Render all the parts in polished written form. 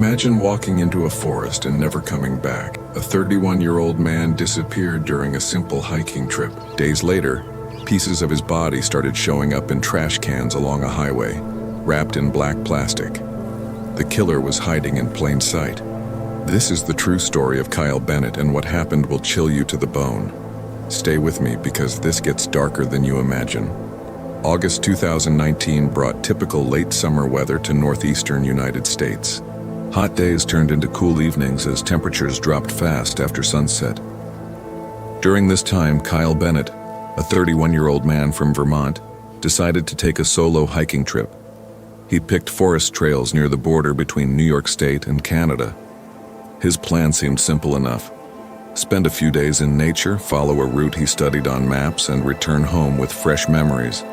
Imagine walking into a forest and never coming back. A 31-year-old man disappeared during a simple hiking trip. Days later, pieces of his body started showing up in trash cans along a highway, wrapped in black plastic. The killer was hiding in plain sight. This is the true story of Kyle Bennett, and what happened will chill you to the bone. Stay with me because this gets darker than you imagine. August 2019 brought typical late summer weather to northeastern United States. Hot days turned into cool evenings as temperatures dropped fast after sunset. During this time, Kyle Bennett, a 31-year-old man from Vermont, decided to take a solo hiking trip. He picked forest trails near the border between New York State and Canada. His plan seemed simple enough. Spend a few days in nature, follow a route he studied on maps, and return home with fresh memories.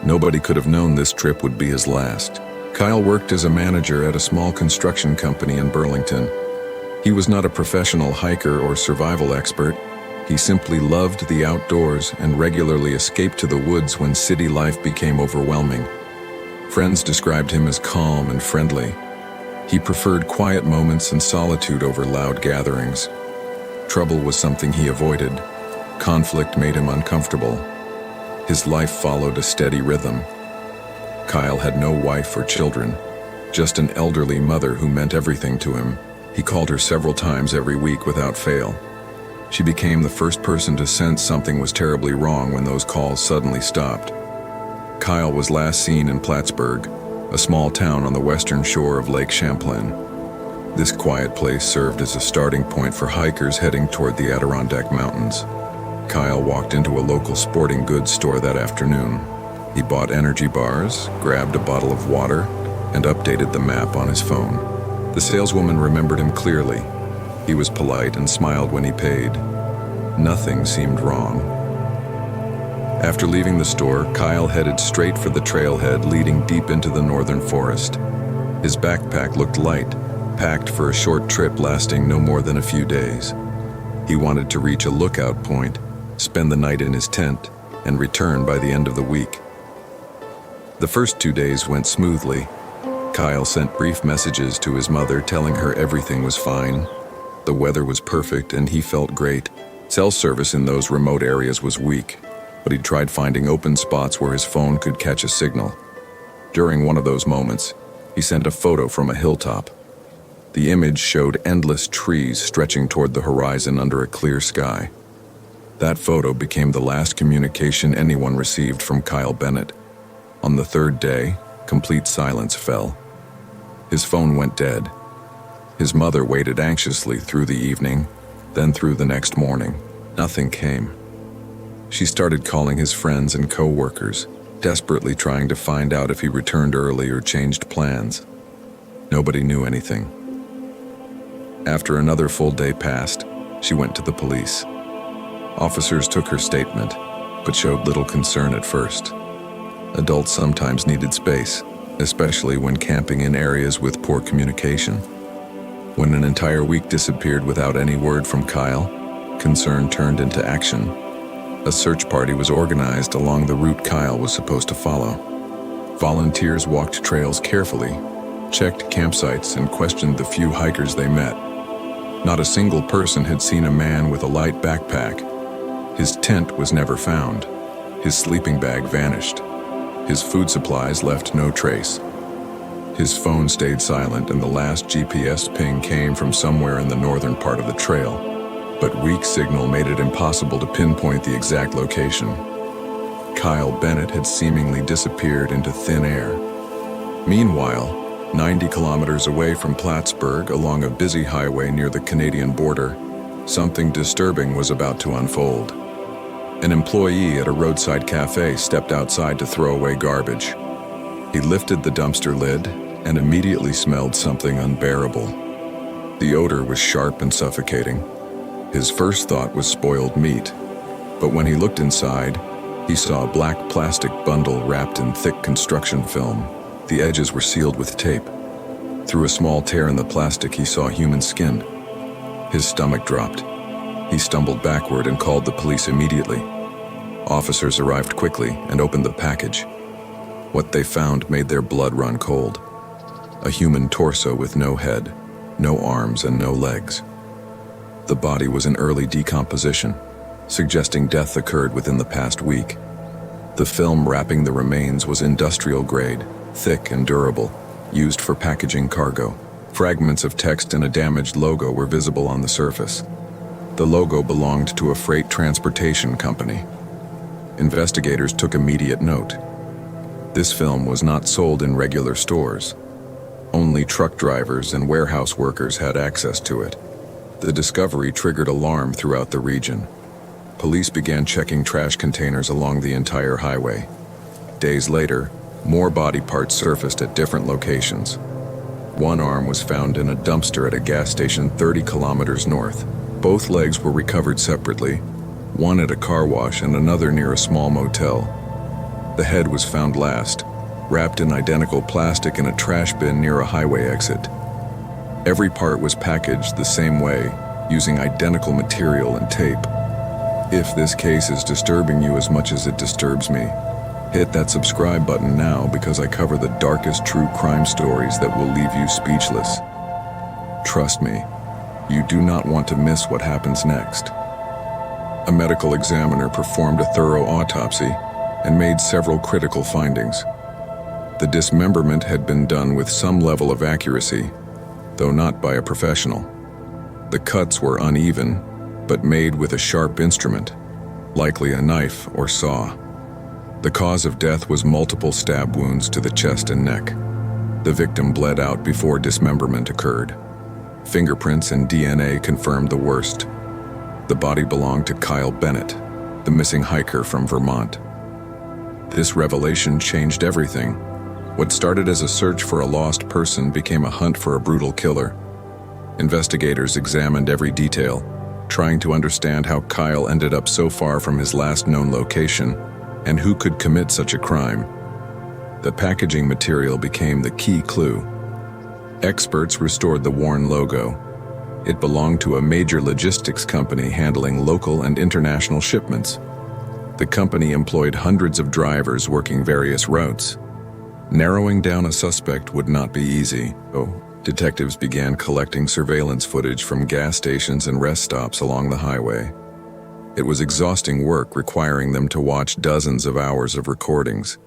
Nobody could have known this trip would be his last. Kyle worked as a manager at a small construction company in Burlington. He was not a professional hiker or survival expert. He simply loved the outdoors and regularly escaped to the woods when city life became overwhelming. Friends described him as calm and friendly. He preferred quiet moments and solitude over loud gatherings. Trouble was something he avoided. Conflict made him uncomfortable. His life followed a steady rhythm. Kyle had no wife or children, just an elderly mother who meant everything to him. He called her several times every week without fail. She became the first person to sense something was terribly wrong when those calls suddenly stopped. Kyle was last seen in Plattsburgh, a small town on the western shore of Lake Champlain. This quiet place served as a starting point for hikers heading toward the Adirondack Mountains. Kyle walked into a local sporting goods store that afternoon. He bought energy bars, grabbed a bottle of water, and updated the map on his phone. The saleswoman remembered him clearly. He was polite and smiled when he paid. Nothing seemed wrong. After leaving the store, Kyle headed straight for the trailhead leading deep into the northern forest. His backpack looked light, packed for a short trip lasting no more than a few days. He wanted to reach a lookout point, spend the night in his tent, and return by the end of the week. The first 2 days went smoothly. Kyle sent brief messages to his mother telling her everything was fine. The weather was perfect and he felt great. Cell service in those remote areas was weak, but he tried finding open spots where his phone could catch a signal. During one of those moments, he sent a photo from a hilltop. The image showed endless trees stretching toward the horizon under a clear sky. That photo became the last communication anyone received from Kyle Bennett. On the third day, complete silence fell. His phone went dead. His mother waited anxiously through the evening, then through the next morning. Nothing came. She started calling his friends and co-workers, desperately trying to find out if he returned early or changed plans. Nobody knew anything. After another full day passed, she went to the police. Officers took her statement, but showed little concern at first. Adults sometimes needed space, especially when camping in areas with poor communication. When an entire week disappeared without any word from Kyle, concern turned into action. A search party was organized along the route Kyle was supposed to follow. Volunteers walked trails carefully, checked campsites, and questioned the few hikers they met. Not a single person had seen a man with a light backpack. His tent was never found. His sleeping bag vanished. His food supplies left no trace. His phone stayed silent, and the last GPS ping came from somewhere in the northern part of the trail. But weak signal made it impossible to pinpoint the exact location. Kyle Bennett had seemingly disappeared into thin air. Meanwhile, 90 kilometers away from Plattsburgh, along a busy highway near the Canadian border, something disturbing was about to unfold. An employee at a roadside cafe stepped outside to throw away garbage. He lifted the dumpster lid and immediately smelled something unbearable. The odor was sharp and suffocating. His first thought was spoiled meat, but when he looked inside, he saw a black plastic bundle wrapped in thick construction film. The edges were sealed with tape. Through a small tear in the plastic, he saw human skin. His stomach dropped. He stumbled backward and called the police immediately. Officers arrived quickly and opened the package. What they found made their blood run cold. a human torso with no head, no arms, and no legs. The body was in early decomposition, suggesting death occurred within the past week. The film wrapping the remains was industrial grade, thick and durable, used for packaging cargo. Fragments of text and a damaged logo were visible on the surface. The logo belonged to a freight transportation company. Investigators took immediate note. This film was not sold in regular stores. Only truck drivers and warehouse workers had access to it. The discovery triggered alarm throughout the region. Police began checking trash containers along the entire highway. Days later, more body parts surfaced at different locations. One arm was found in a dumpster at a gas station 30 kilometers north. Both legs were recovered separately, one at a car wash and another near a small motel. The head was found last, wrapped in identical plastic in a trash bin near a highway exit. Every part was packaged the same way, using identical material and tape. If this case is disturbing you as much as it disturbs me, hit that subscribe button now because I cover the darkest true crime stories that will leave you speechless. Trust me, you do not want to miss what happens next. A medical examiner performed a thorough autopsy and made several critical findings. The dismemberment had been done with some level of accuracy, though not by a professional. The cuts were uneven, but made with a sharp instrument, likely a knife or saw. The cause of death was multiple stab wounds to the chest and neck. The victim bled out before dismemberment occurred. Fingerprints and DNA confirmed the worst. The body belonged to Kyle Bennett, the missing hiker from Vermont. This revelation changed everything. What started as a search for a lost person became a hunt for a brutal killer. Investigators examined every detail, trying to understand how Kyle ended up so far from his last known location and who could commit such a crime. The packaging material became the key clue. Experts restored the worn logo. It belonged to a major logistics company handling local and international shipments. The company employed hundreds of drivers working various routes. Narrowing down a suspect would not be easy, so detectives began collecting surveillance footage from gas stations and rest stops along the highway. It was exhausting work, requiring them to watch dozens of hours of recordings.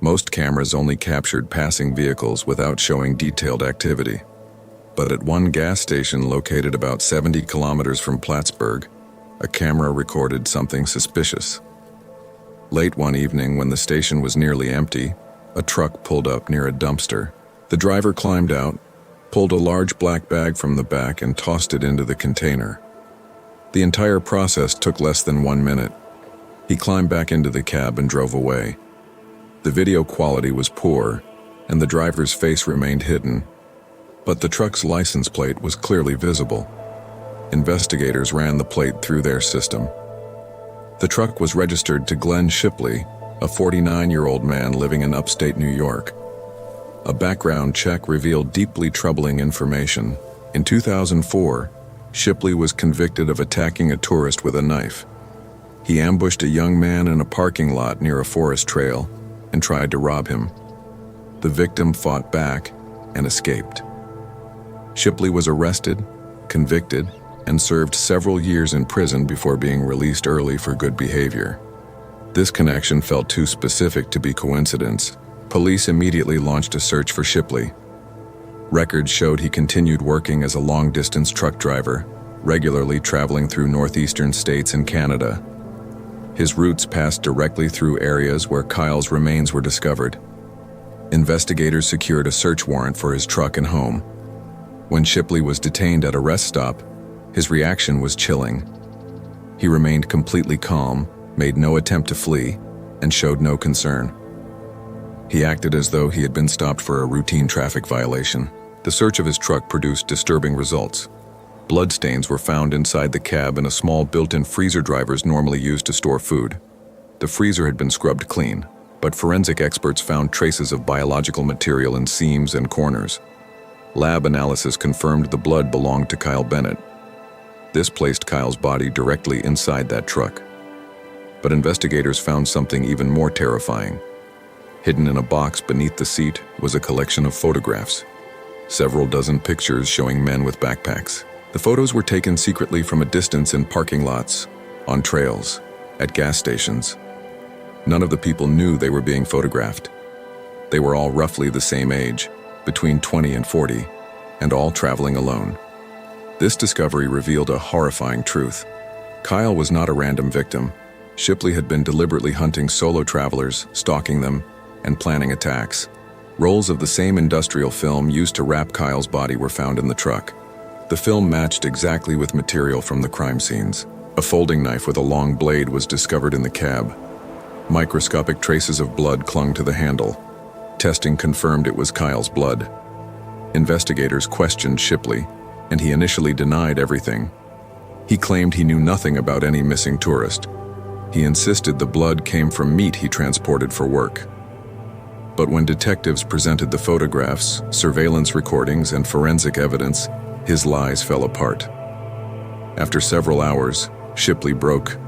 Most cameras only captured passing vehicles without showing detailed activity. But at one gas station located about 70 kilometers from Plattsburgh, a camera recorded something suspicious. Late one evening, when the station was nearly empty, a truck pulled up near a dumpster. The driver climbed out, pulled a large black bag from the back and tossed it into the container. The entire process took less than 1 minute. He climbed back into the cab and drove away. The video quality was poor, and the driver's face remained hidden, but the truck's license plate was clearly visible. Investigators ran the plate through their system. The truck was registered to Glenn Shipley, a 49-year-old man living in upstate New York. A background check revealed deeply troubling information. In 2004, Shipley was convicted of attacking a tourist with a knife. He ambushed a young man in a parking lot near a forest trail and tried to rob him. The victim fought back and escaped. Shipley was arrested, convicted, and served several years in prison before being released early for good behavior. This connection felt too specific to be coincidence. Police immediately launched a search for Shipley. Records showed he continued working as a long-distance truck driver, regularly traveling through northeastern states and Canada. His routes passed directly through areas where Kyle's remains were discovered. Investigators secured a search warrant for his truck and home. When Shipley was detained at a rest stop, his reaction was chilling. He remained completely calm, made no attempt to flee, and showed no concern. He acted as though he had been stopped for a routine traffic violation. The search of his truck produced disturbing results. Bloodstains were found inside the cab in a small built-in freezer drivers normally used to store food. The freezer had been scrubbed clean, but forensic experts found traces of biological material in seams and corners. Lab analysis confirmed the blood belonged to Kyle Bennett. This placed Kyle's body directly inside that truck. But investigators found something even more terrifying. Hidden in a box beneath the seat was a collection of photographs. several dozen pictures showing men with backpacks. The photos were taken secretly from a distance in parking lots, on trails, at gas stations. None of the people knew they were being photographed. They were all roughly the same age, between 20 and 40, and all traveling alone. This discovery revealed a horrifying truth. Kyle was not a random victim. Shipley had been deliberately hunting solo travelers, stalking them, and planning attacks. Rolls of the same industrial film used to wrap Kyle's body were found in the truck. The film matched exactly with material from the crime scenes. A folding knife with a long blade was discovered in the cab. Microscopic traces of blood clung to the handle. Testing confirmed it was Kyle's blood. Investigators questioned Shipley, and he initially denied everything. He claimed he knew nothing about any missing tourist. He insisted the blood came from meat he transported for work. But when detectives presented the photographs, surveillance recordings, and forensic evidence, his lies fell apart. After several hours, Shipley broke.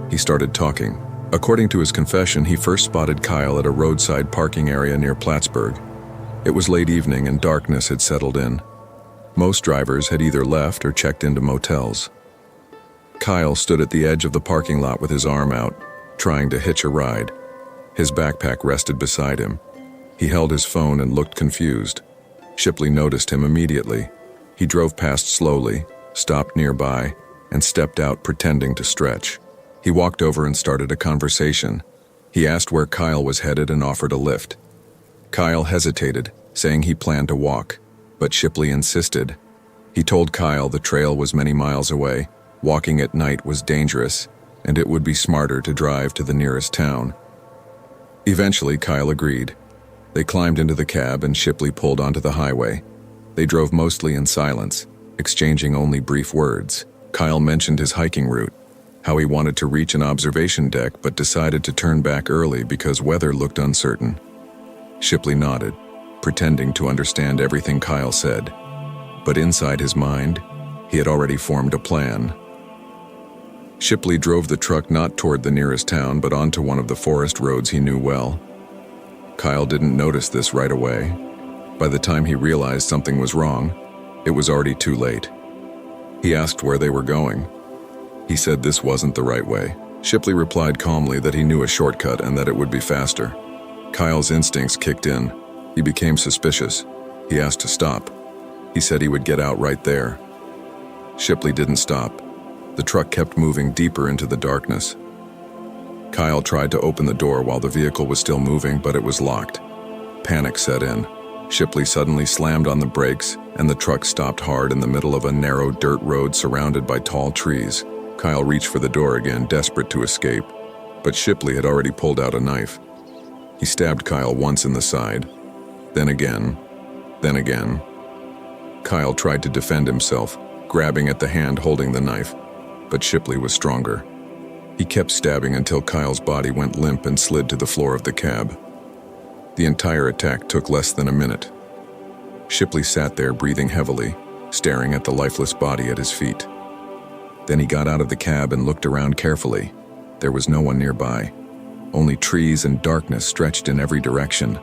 He started talking. According to his confession, he first spotted Kyle at a roadside parking area near Plattsburgh. It was late evening and darkness had settled in. Most drivers had either left or checked into motels. Kyle stood at the edge of the parking lot with his arm out, trying to hitch a ride. His backpack rested beside him. He held his phone and looked confused. Shipley noticed him immediately. He drove past slowly, stopped nearby, and stepped out pretending to stretch. He walked over and started a conversation. He asked where Kyle was headed and offered a lift. Kyle hesitated, saying he planned to walk, but Shipley insisted. He told Kyle the trail was many miles away, walking at night was dangerous, and it would be smarter to drive to the nearest town. Eventually, Kyle agreed. They climbed into the cab and Shipley pulled onto the highway. They drove mostly in silence, exchanging only brief words. Kyle mentioned his hiking route, how he wanted to reach an observation deck but decided to turn back early because weather looked uncertain. Shipley nodded, pretending to understand everything Kyle said. But inside his mind, he had already formed a plan. Shipley drove the truck not toward the nearest town but onto one of the forest roads he knew well. Kyle didn't notice this right away. By the time he realized something was wrong, it was already too late. He asked where they were going. He said this wasn't the right way. Shipley replied calmly that he knew a shortcut and that it would be faster. Kyle's instincts kicked in. He became suspicious. He asked to stop. He said he would get out right there. Shipley didn't stop. The truck kept moving deeper into the darkness. Kyle tried to open the door while the vehicle was still moving, but it was locked. Panic set in. Shipley suddenly slammed on the brakes, and the truck stopped hard in the middle of a narrow dirt road surrounded by tall trees. Kyle reached for the door again, desperate to escape, but Shipley had already pulled out a knife. He stabbed Kyle once in the side, then again, then again. Kyle tried to defend himself, grabbing at the hand holding the knife, but Shipley was stronger. He kept stabbing until Kyle's body went limp and slid to the floor of the cab. The entire attack took less than a minute. Shipley sat there breathing heavily, staring at the lifeless body at his feet. Then he got out of the cab and looked around carefully. There was no one nearby. Only trees and darkness stretched in every direction.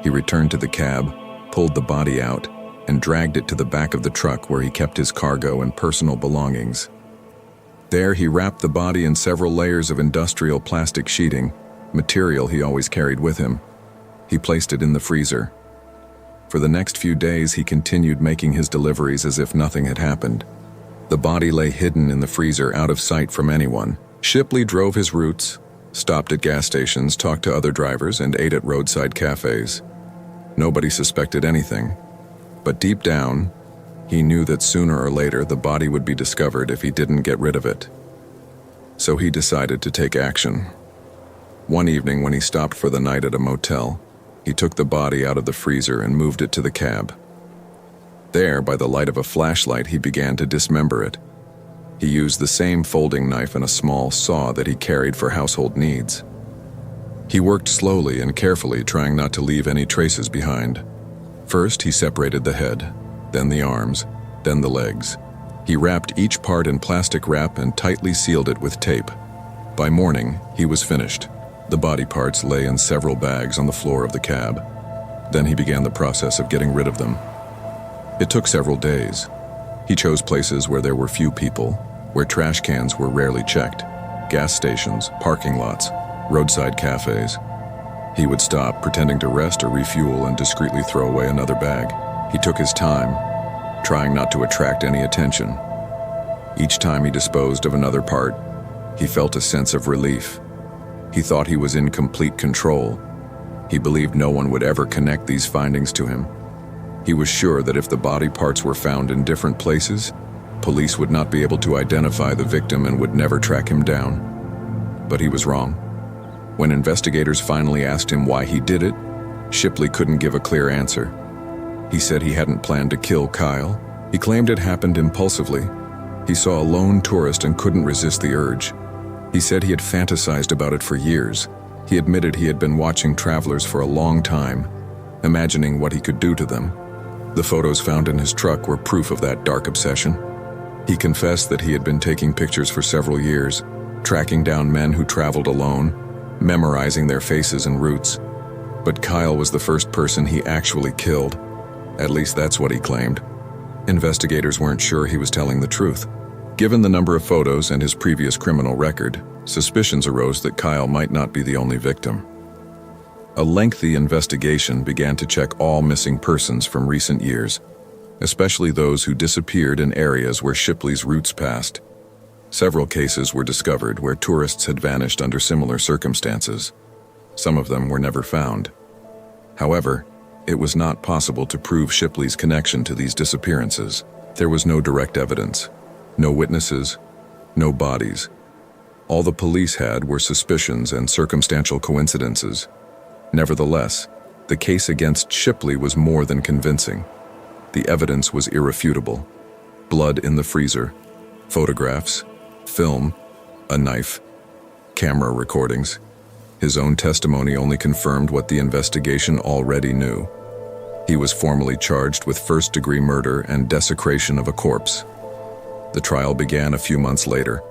He returned to the cab, pulled the body out, and dragged it to the back of the truck where he kept his cargo and personal belongings. There he wrapped the body in several layers of industrial plastic sheeting, material he always carried with him. He placed it in the freezer. For the next few days, he continued making his deliveries as if nothing had happened. The body lay hidden in the freezer, out of sight from anyone. Shipley drove his routes, stopped at gas stations, talked to other drivers, and ate at roadside cafes. Nobody suspected anything. But deep down, he knew that sooner or later the body would be discovered if he didn't get rid of it. So he decided to take action. One evening when he stopped for the night at a motel, he took the body out of the freezer and moved it to the cab. There, by the light of a flashlight, he began to dismember it. He used the same folding knife and a small saw that he carried for household needs. He worked slowly and carefully, trying not to leave any traces behind. First, he separated the head, then the arms, then the legs. He wrapped each part in plastic wrap and tightly sealed it with tape. By morning, he was finished. The body parts lay in several bags on the floor of the cab. Then he began the process of getting rid of them. It took several days. He chose places where there were few people, where trash cans were rarely checked, gas stations, parking lots, roadside cafes. He would stop, pretending to rest or refuel, and discreetly throw away another bag. He took his time, trying not to attract any attention. Each time he disposed of another part, he felt a sense of relief. He thought he was in complete control. He believed no one would ever connect these findings to him. He was sure that if the body parts were found in different places, police would not be able to identify the victim and would never track him down. But he was wrong. When investigators finally asked him why he did it, Shipley couldn't give a clear answer. He said he hadn't planned to kill Kyle. He claimed it happened impulsively. He saw a lone tourist and couldn't resist the urge. He said he had fantasized about it for years. He admitted he had been watching travelers for a long time, imagining what he could do to them. The photos found in his truck were proof of that dark obsession. He confessed that he had been taking pictures for several years, tracking down men who traveled alone, memorizing their faces and routes. But Kyle was the first person he actually killed. At least that's what he claimed. Investigators weren't sure he was telling the truth. Given the number of photos and his previous criminal record, suspicions arose that Kyle might not be the only victim. A lengthy investigation began to check all missing persons from recent years, especially those who disappeared in areas where Shipley's routes passed. Several cases were discovered where tourists had vanished under similar circumstances. Some of them were never found. However, it was not possible to prove Shipley's connection to these disappearances. There was no direct evidence, no witnesses, no bodies. All the police had were suspicions and circumstantial coincidences. Nevertheless, the case against Shipley was more than convincing. The evidence was irrefutable. Blood in the freezer, photographs, film, a knife, camera recordings. His own testimony only confirmed what the investigation already knew. He was formally charged with first-degree murder and desecration of a corpse. The trial began a few months later.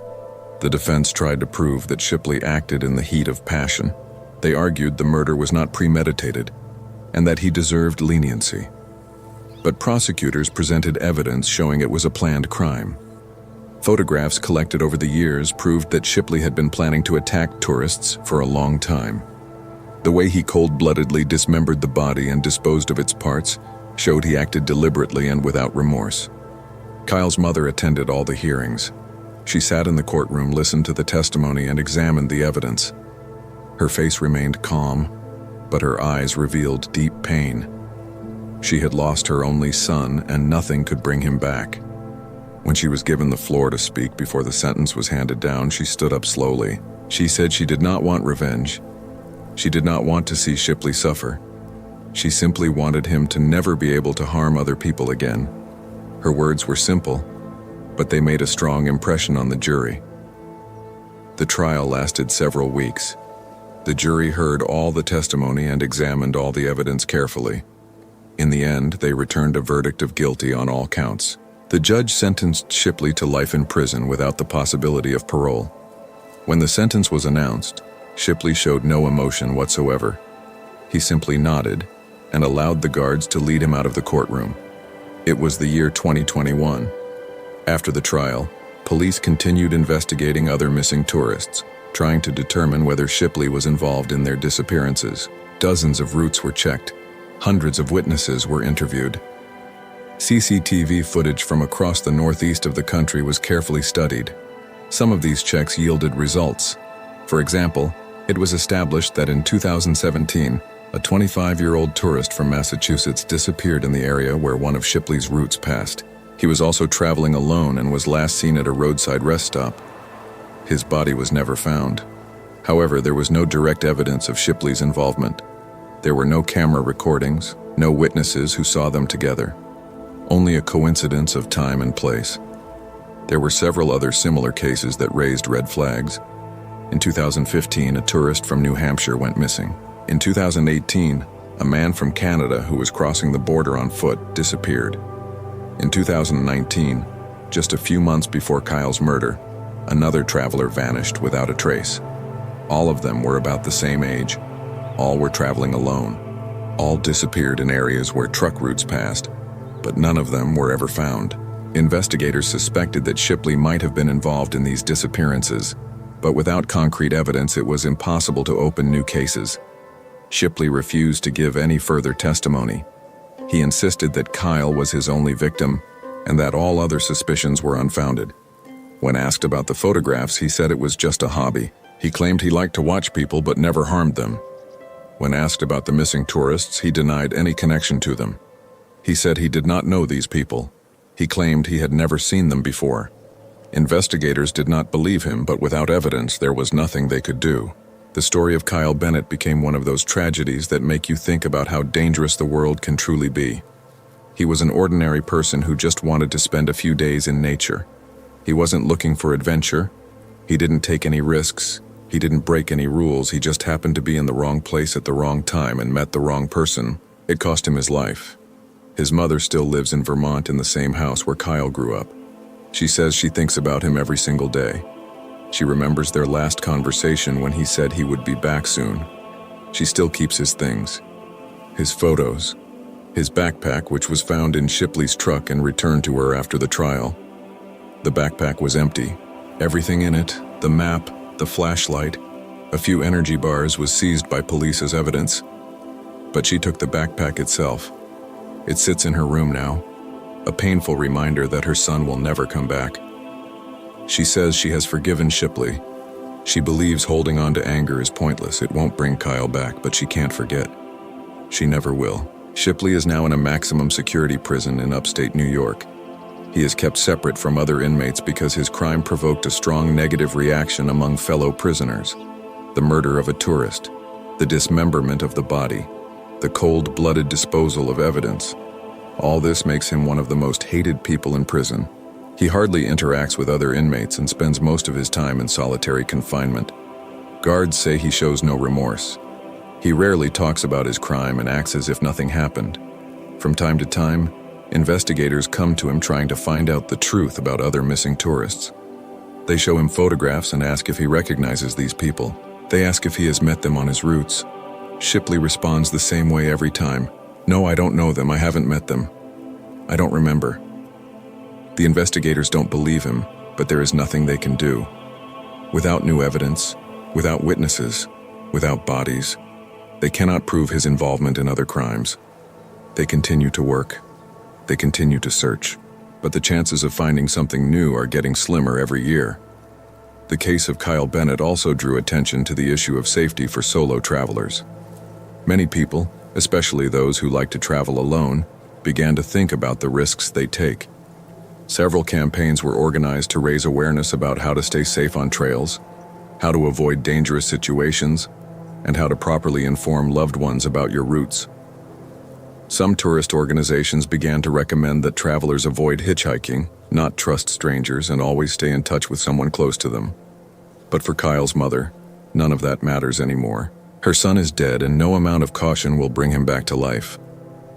The defense tried to prove that Shipley acted in the heat of passion. They argued the murder was not premeditated and that he deserved leniency. But prosecutors presented evidence showing it was a planned crime. Photographs collected over the years proved that Shipley had been planning to attack tourists for a long time. The way he cold-bloodedly dismembered the body and disposed of its parts showed he acted deliberately and without remorse. Kyle's mother attended all the hearings. She sat in the courtroom, listened to the testimony, and examined the evidence. Her face remained calm, but her eyes revealed deep pain. She had lost her only son, and nothing could bring him back. When she was given the floor to speak before the sentence was handed down, she stood up slowly. She said she did not want revenge. She did not want to see Shipley suffer. She simply wanted him to never be able to harm other people again. Her words were simple, but they made a strong impression on the jury. The trial lasted several weeks. The jury heard all the testimony and examined all the evidence carefully. In the end, they returned a verdict of guilty on all counts. The judge sentenced Shipley to life in prison without the possibility of parole. When the sentence was announced, Shipley showed no emotion whatsoever. He simply nodded and allowed the guards to lead him out of the courtroom. It was the year 2021. After the trial, police continued investigating other missing tourists, trying to determine whether Shipley was involved in their disappearances. Dozens of routes were checked. Hundreds of witnesses were interviewed. CCTV footage from across the northeast of the country was carefully studied. Some of these checks yielded results. For example, it was established that in 2017, a 25-year-old tourist from Massachusetts disappeared in the area where one of Shipley's routes passed. He was also traveling alone and was last seen at a roadside rest stop. His body was never found. However, there was no direct evidence of Shipley's involvement. There were no camera recordings, no witnesses who saw them together. Only a coincidence of time and place. There were several other similar cases that raised red flags. In 2015, a tourist from New Hampshire went missing. In 2018, a man from Canada who was crossing the border on foot disappeared. In 2019, just a few months before Kyle's murder, another traveler vanished without a trace. All of them were about the same age. All were traveling alone. All disappeared in areas where truck routes passed. but none of them were ever found. Investigators suspected that Shipley might have been involved in these disappearances, but without concrete evidence, it was impossible to open new cases. Shipley refused to give any further testimony. He insisted that Kyle was his only victim and that all other suspicions were unfounded. When asked about the photographs, he said it was just a hobby. He claimed he liked to watch people but never harmed them. When asked about the missing tourists, he denied any connection to them. He said he did not know these people. He claimed he had never seen them before. Investigators did not believe him, but without evidence, there was nothing they could do. The story of Kyle Bennett became one of those tragedies that make you think about how dangerous the world can truly be. He was an ordinary person who just wanted to spend a few days in nature. He wasn't looking for adventure. He didn't take any risks. He didn't break any rules. He just happened to be in the wrong place at the wrong time and met the wrong person. It cost him his life. His mother still lives in Vermont in the same house where Kyle grew up. She says she thinks about him every single day. She remembers their last conversation when he said he would be back soon. She still keeps his things, his photos, his backpack, which was found in Shipley's truck and returned to her after the trial. The backpack was empty. Everything in it, the map, the flashlight, a few energy bars, was seized by police as evidence. But she took the backpack itself. It sits in her room now, a painful reminder that her son will never come back. She says she has forgiven Shipley. She believes holding on to anger is pointless. It won't bring Kyle back, but she can't forget. She never will. Shipley is now in a maximum security prison in upstate New York. He is kept separate from other inmates because his crime provoked a strong negative reaction among fellow prisoners. The murder of a tourist, the dismemberment of the body, the cold-blooded disposal of evidence. All this makes him one of the most hated people in prison. He hardly interacts with other inmates and spends most of his time in solitary confinement. Guards say he shows no remorse. He rarely talks about his crime and acts as if nothing happened. From time to time, investigators come to him trying to find out the truth about other missing tourists. They show him photographs and ask if he recognizes these people. They ask if he has met them on his routes. Shipley responds the same way every time. No, I don't know them. I haven't met them. I don't remember. The investigators don't believe him, but there is nothing they can do. Without new evidence, without witnesses, without bodies, they cannot prove his involvement in other crimes. They continue to work. They continue to search. But the chances of finding something new are getting slimmer every year. The case of Kyle Bennett also drew attention to the issue of safety for solo travelers. Many people, especially those who like to travel alone, began to think about the risks they take. Several campaigns were organized to raise awareness about how to stay safe on trails, how to avoid dangerous situations, and how to properly inform loved ones about your routes. Some tourist organizations began to recommend that travelers avoid hitchhiking, not trust strangers, and always stay in touch with someone close to them. But for Kyle's mother, none of that matters anymore. Her son is dead, and no amount of caution will bring him back to life.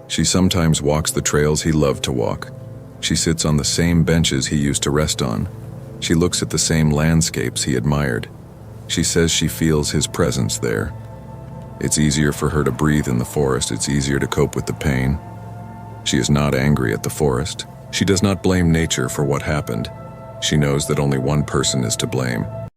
She sometimes walks the trails he loved to walk. She sits on the same benches he used to rest on. She looks at the same landscapes he admired. She says she feels his presence there. It's easier for her to breathe in the forest. It's easier to cope with the pain. She is not angry at the forest. She does not blame nature for what happened. She knows that only one person is to blame,